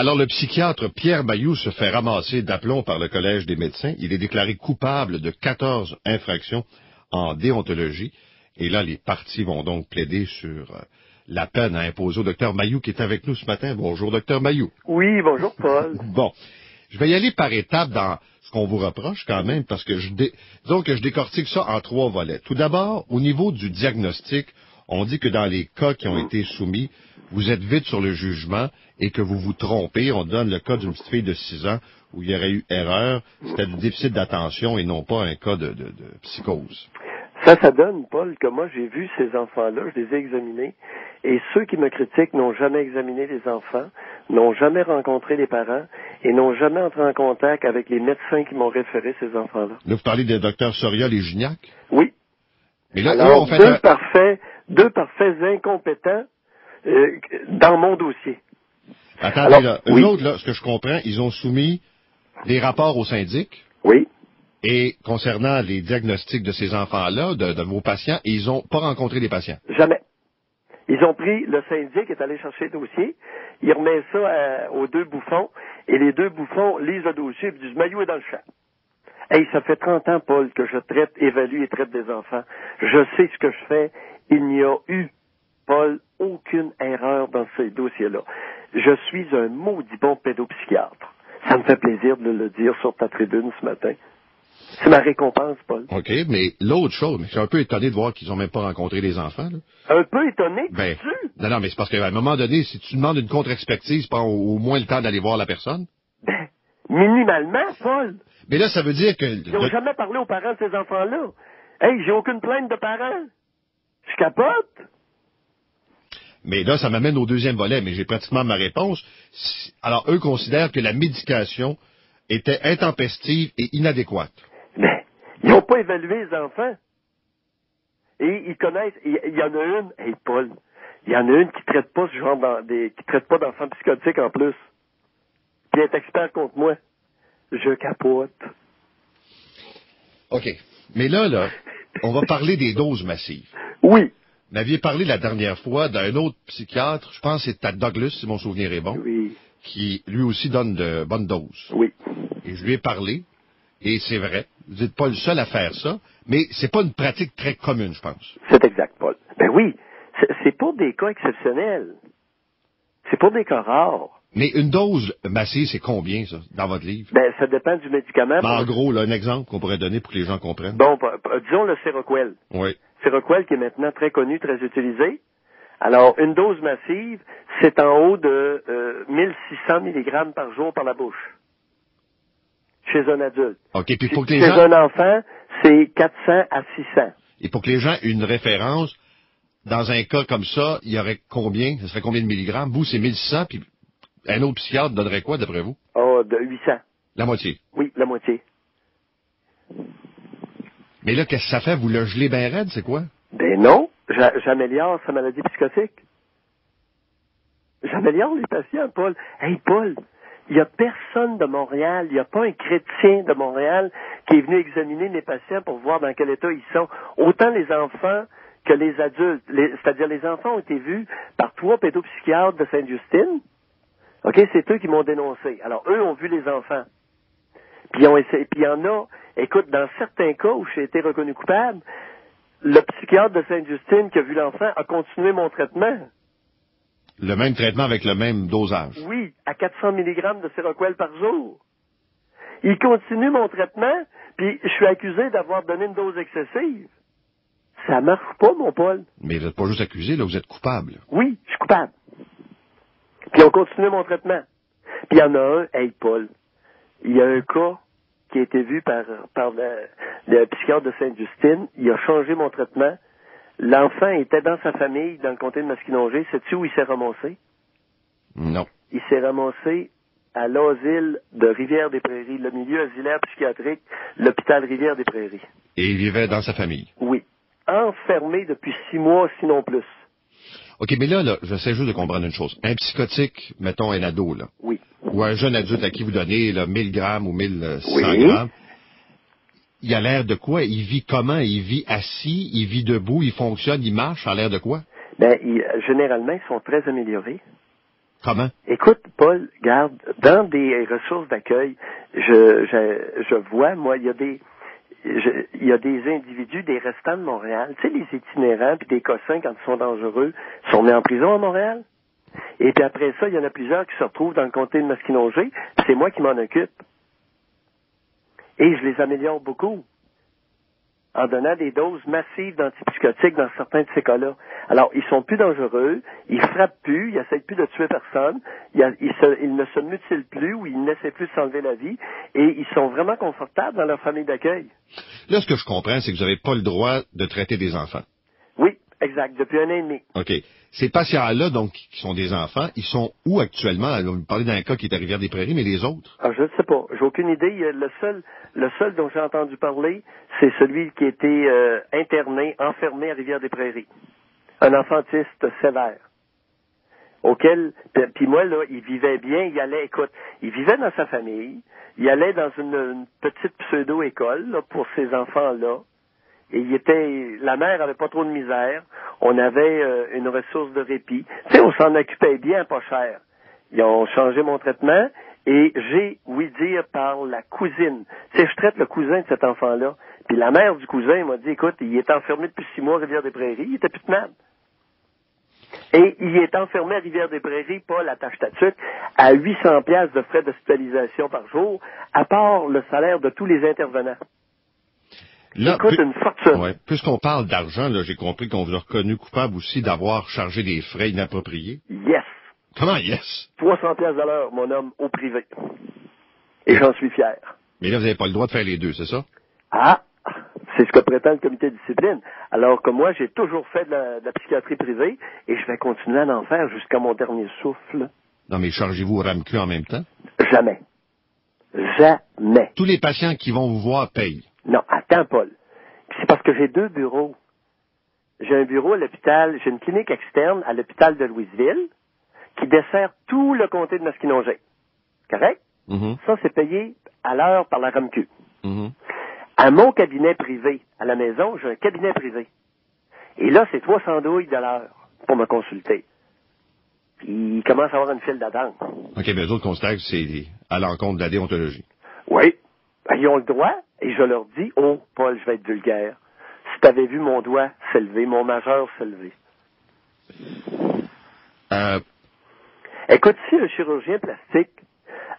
Alors, le psychiatre Pierre Mailloux se fait ramasser d'aplomb par le Collège des médecins. Il est déclaré coupable de 14 infractions en déontologie. Et là, les parties vont donc plaider sur la peine à imposer au docteur Mailloux qui est avec nous ce matin. Bonjour, docteur Mailloux. Oui, bonjour, Paul. Bon, je vais y aller par étapes dans ce qu'on vous reproche quand même, parce que disons que je décortique ça en 3 volets. Tout d'abord, au niveau du diagnostic, on dit que dans les cas qui ont été soumis, vous êtes vite sur le jugement et que vous vous trompez. On donne le cas d'une petite fille de 6 ans où il y aurait eu erreur. C'était du déficit d'attention et non pas un cas de psychose. Ça donne, Paul, que moi, j'ai vu ces enfants-là, je les ai examinés, et ceux qui me critiquent n'ont jamais examiné les enfants, n'ont jamais rencontré les parents, et n'ont jamais entré en contact avec les médecins qui m'ont référé ces enfants-là. Là, vous parlez des docteurs Soriol et Gignac? Oui. Mais là, alors, eux, on fait deux parfaits incompétents dans mon dossier. Attendez, alors, là. Oui. Eux autres, là, ce que je comprends, ils ont soumis des rapports au syndic. Oui. Et concernant les diagnostics de ces enfants-là, de vos patients, ils n'ont pas rencontré les patients. Jamais. Ils ont pris, le syndic est allé chercher le dossier, il remet ça aux 2 bouffons, et les 2 bouffons lisent le dossier et disent « Mailloux est dans le champ ». Hey, ça fait 30 ans, Paul, que je évalue et traite des enfants. Je sais ce que je fais. Il n'y a eu, Paul, aucune erreur dans ces dossiers-là. Je suis un maudit bon pédopsychiatre. Ça me fait plaisir de le dire sur ta tribune ce matin. C'est ma récompense, Paul. OK, mais l'autre chose, je suis un peu étonné de voir qu'ils n'ont même pas rencontré les enfants. Là. Un peu étonné, ben, dis-tu? Non, mais c'est parce qu'à un moment donné, si tu demandes une contre-expertise, prends au moins le temps d'aller voir la personne. Ben, minimalement, Paul. Mais là, ça veut dire que... Ils n'ont jamais parlé aux parents de ces enfants-là. Hey, j'ai aucune plainte de parents. Je capote. Mais là, ça m'amène au deuxième volet, mais j'ai pratiquement ma réponse. Alors, eux considèrent que la médication était intempestive et inadéquate. Mais ils n'ont pas évalué les enfants. Et ils connaissent, il y en a une, hey Paul, il y en a une qui traite pas ce genre qui traite pas d'enfants psychotiques en plus. Qui est expert contre moi. Je capote. OK. Mais là, on va parler des doses massives. Oui. Vous m'aviez parlé la dernière fois d'un autre psychiatre, je pense que c'est à Douglas, si mon souvenir est bon, oui. qui lui aussi donne de bonnes doses. Oui. Et je lui ai parlé, et c'est vrai, vous n'êtes pas le seul à faire ça, mais c'est pas une pratique très commune, je pense. C'est exact, Paul. Ben oui, c'est pour des cas exceptionnels. C'est pour des cas rares. Mais une dose massive, c'est combien, ça, dans votre livre? Ben, ça dépend du médicament. Mais en gros, là, un exemple qu'on pourrait donner pour que les gens comprennent. Bon, disons le Seroquel. Oui. Seroquel qui est maintenant très connu, très utilisé. Alors, une dose massive, c'est en haut de 1600 mg par jour par la bouche. Chez un adulte. OK, puis pour que les chez gens... un enfant, c'est 400 à 600. Et pour que les gens aient une référence, dans un cas comme ça, il y aurait combien? Ça serait combien de milligrammes? Vous, c'est 1600, puis un autre psychiatre donnerait quoi, d'après vous? Oh, de 800. La moitié. Oui, la moitié. Mais là, qu'est-ce que ça fait? Vous le gelez bien raide, c'est quoi? Ben non, j'améliore sa maladie psychotique. J'améliore les patients, Paul. Hey, Paul, il n'y a personne de Montréal, il n'y a pas un chrétien de Montréal qui est venu examiner mes patients pour voir dans quel état ils sont. Autant les enfants que les adultes. C'est-à-dire, les enfants ont été vus par 3 pédopsychiatres de Sainte-Justine. OK, c'est eux qui m'ont dénoncé. Alors, eux ont vu les enfants. Puis il y en a, écoute, dans certains cas où j'ai été reconnu coupable, le psychiatre de Sainte-Justine qui a vu l'enfant a continué mon traitement. Le même traitement avec le même dosage. Oui, à 400 mg de Seroquel par jour. Il continue mon traitement, puis je suis accusé d'avoir donné une dose excessive. Ça marche pas, mon Paul. Mais vous n'êtes pas juste accusé, là, vous êtes coupable. Oui, je suis coupable. Puis on continue mon traitement. Puis il y en a un, hey Paul, il y a un cas qui a été vu par le psychiatre de Sainte-Justine. Il a changé mon traitement. L'enfant était dans sa famille, dans le comté de Masquinongé. Sais-tu où il s'est ramassé? Non. Il s'est ramassé à l'asile de Rivière-des-Prairies, le milieu asilaire psychiatrique, l'hôpital Rivière-des-Prairies. Et il vivait dans sa famille? Oui. Enfermé depuis 6 mois, sinon plus. OK, mais là, j'essaie juste de comprendre une chose. Un psychotique, mettons un ado, là. Oui. Ou un jeune adulte à qui vous donnez là, 1000 grammes ou 1600 oui. grammes. Il a l'air de quoi? Il vit comment? Il vit assis? Il vit debout? Il fonctionne? Il marche? Ça a l'air de quoi? Ben, généralement, ils sont très améliorés. Comment? Écoute, Paul, regarde, dans des ressources d'accueil, je vois, moi, il y a des individus, des restants de Montréal, tu sais, les itinérants puis des cossins, quand ils sont dangereux, sont mis en prison à Montréal. Et puis après ça, il y en a plusieurs qui se retrouvent dans le comté de Masquinongé, puis c'est moi qui m'en occupe. Et je les améliore beaucoup en donnant des doses massives d'antipsychotiques dans certains de ces cas-là. Alors, ils sont plus dangereux, ils frappent plus, ils essaient plus de tuer personne, ils ne se mutilent plus ou ils n'essaient plus de s'enlever la vie, et ils sont vraiment confortables dans leur famille d'accueil. Là, ce que je comprends, c'est que vous n'avez pas le droit de traiter des enfants. Oui, exact, depuis 1 an et demi. OK. Ces patients-là, donc, qui sont des enfants, ils sont où actuellement? Vous me parlez d'un cas qui est à Rivière-des-Prairies, mais les autres? Ah, je ne sais pas. J'ai aucune idée. Le seul dont j'ai entendu parler, c'est celui qui était enfermé à Rivière-des-Prairies. Un enfant autiste sévère. Puis moi, là, il vivait bien, il vivait dans sa famille, il allait dans une petite pseudo-école, là, pour ces enfants-là. Et la mère avait pas trop de misère. On avait une ressource de répit. Tu sais, on s'en occupait bien, pas cher. Ils ont changé mon traitement et j'ai, oui dire, par la cousine. Tu sais, je traite le cousin de cet enfant-là. Puis la mère du cousin m'a dit, écoute, il est enfermé depuis 6 mois à Rivière-des-Prairies, il était plus tenable. Et il est enfermé à Rivière-des-Prairies, Paul, à Tâche-Tatuc, à 800 piastres de frais d'hospitalisation par jour, à part le salaire de tous les intervenants. Là, coûte une fortune. Ouais, puisqu'on parle d'argent, là, j'ai compris qu'on vous a reconnu coupable aussi d'avoir chargé des frais inappropriés. Yes. Comment yes? 300 piastres à l'heure, mon homme, au privé. Et j'en suis fier. Mais là, vous n'avez pas le droit de faire les deux, c'est ça? Ah, c'est ce que prétend le comité de discipline. Alors que moi, j'ai toujours fait de la psychiatrie privée et je vais continuer à en faire jusqu'à mon dernier souffle. Non, mais chargez-vous au RAMQ en même temps? Jamais. Jamais. Tous les patients qui vont vous voir payent. Non, attends, Paul. C'est parce que j'ai 2 bureaux. J'ai un bureau à l'hôpital, j'ai une clinique externe à l'hôpital de Louisville qui dessert tout le comté de Masquinongé. Correct? Mm-hmm. Ça, c'est payé à l'heure par la RAMQ. Mm-hmm. À mon cabinet privé, à la maison, j'ai un cabinet privé. Et là, c'est 300 douilles de l'heure pour me consulter. Puis, il commence à avoir une file d'attente. OK, mais eux autres considèrent que c'est à l'encontre de la déontologie. Oui. Ben, ils ont le droit, et je leur dis, oh, Paul, je vais être vulgaire. Si tu avais vu mon doigt s'élever, mon majeur s'élever. Écoute, si le chirurgien plastique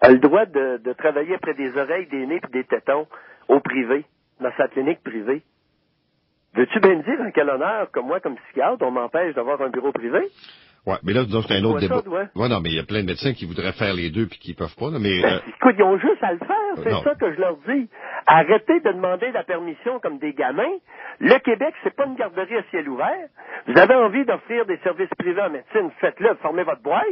a le droit de travailler après des oreilles, des nez et des tétons au privé, dans sa clinique privée, veux-tu bien me dire en quel honneur, comme moi, comme psychiatre, on m'empêche d'avoir un bureau privé? Ouais, mais là, disons que c'est un autre débat. Ouais, non, mais il y a plein de médecins qui voudraient faire les deux puis qui peuvent pas, là, mais... Écoute, ils ont juste à le faire, c'est non. ça que je leur dis. Arrêtez de demander la permission comme des gamins. Le Québec, c'est pas une garderie à ciel ouvert. Vous avez envie d'offrir des services privés en médecine, faites-le, formez votre boîte.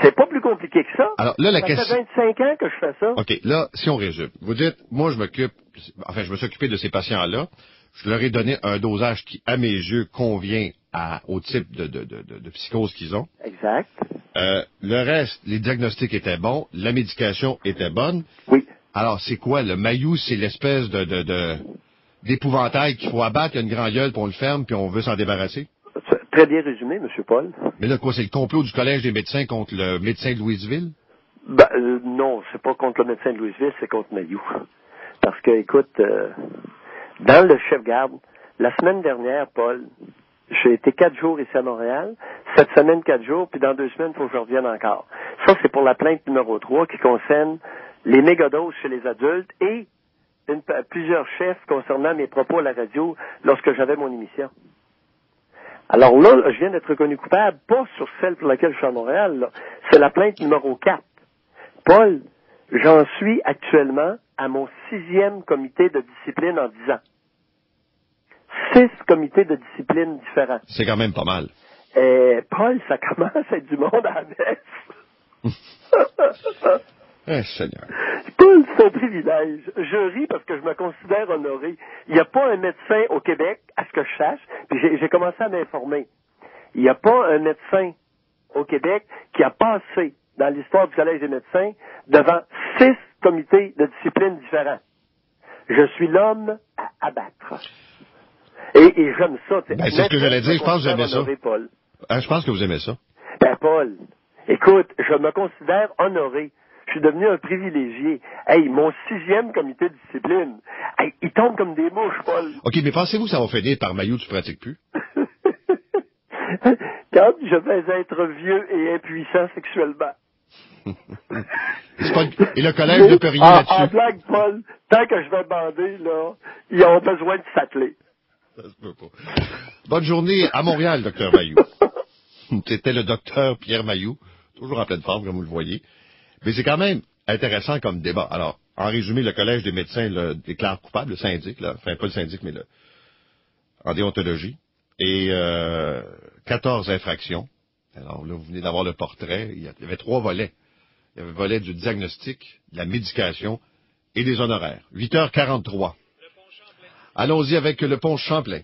C'est pas plus compliqué que ça. Alors, là, ça fait 25 ans que je fais ça. OK, là, si on résume, vous dites, moi, je me suis occupé de ces patients-là, je leur ai donné un dosage qui, à mes yeux, convient au type de psychose qu'ils ont. Exact. Le reste, les diagnostics étaient bons, la médication était bonne. Oui. Alors, c'est quoi? Le maillot, c'est l'espèce d'épouvantail qu'il faut abattre, il y a une grande gueule, puis on le ferme, puis on veut s'en débarrasser? Très bien résumé, M. Paul. Mais là, quoi, c'est le complot du Collège des médecins contre le médecin de Louisville? Ben, non, c'est pas contre le médecin de Louisville, c'est contre Mailloux. Parce que, écoute, dans le chef-garde, la semaine dernière, Paul, j'ai été 4 jours ici à Montréal, cette semaine 4 jours, puis dans 2 semaines, il faut que je revienne encore. Ça, c'est pour la plainte numéro 3 qui concerne les mégadoses chez les adultes et plusieurs chefs concernant mes propos à la radio lorsque j'avais mon émission. Alors là, je viens d'être reconnu coupable, pas sur celle pour laquelle je suis à Montréal, là. C'est la plainte numéro 4. Paul, j'en suis actuellement à mon 6e comité de discipline en 10 ans. 6 comités de discipline différents. C'est quand même pas mal. Paul, ça commence à être du monde à la messe. Seigneur. Paul, c'est un privilège. Je ris parce que je me considère honoré. Il n'y a pas un médecin au Québec, à ce que je sache, puis j'ai commencé à m'informer. Il n'y a pas un médecin au Québec qui a passé dans l'histoire du Collège des médecins devant 6 comités de discipline différents. Je suis l'homme à abattre. Et j'aime ça. Ben, c'est ce que j'allais dire. Je pense que j'aimais ça. Paul. Je pense que vous aimez ça. Ben, Paul, Écoute, je me considère honoré. Je suis devenu un privilégié. Hey, mon 6e comité de discipline. Hey, il tombe comme des mouches, Paul. OK, mais pensez-vous que ça va finir par Maillot, tu pratiques plus? Quand je vais être vieux et impuissant sexuellement. Et le collège de Perrier là-dessus? En blague, Paul, tant que je vais bander, là, ils ont besoin de s'atteler. Ça se peut pas. Bonne journée à Montréal, docteur Mailloux. C'était le docteur Pierre Mailloux, toujours en pleine forme, comme vous le voyez. Mais c'est quand même intéressant comme débat. Alors, en résumé, le Collège des médecins le déclare coupable, le syndic, là, enfin pas le syndic, mais en déontologie, et 14 infractions. Alors là, vous venez d'avoir le portrait. Il y avait 3 volets. Il y avait le volet du diagnostic, de la médication et des honoraires. 8h43. Allons-y avec le pont Champlain.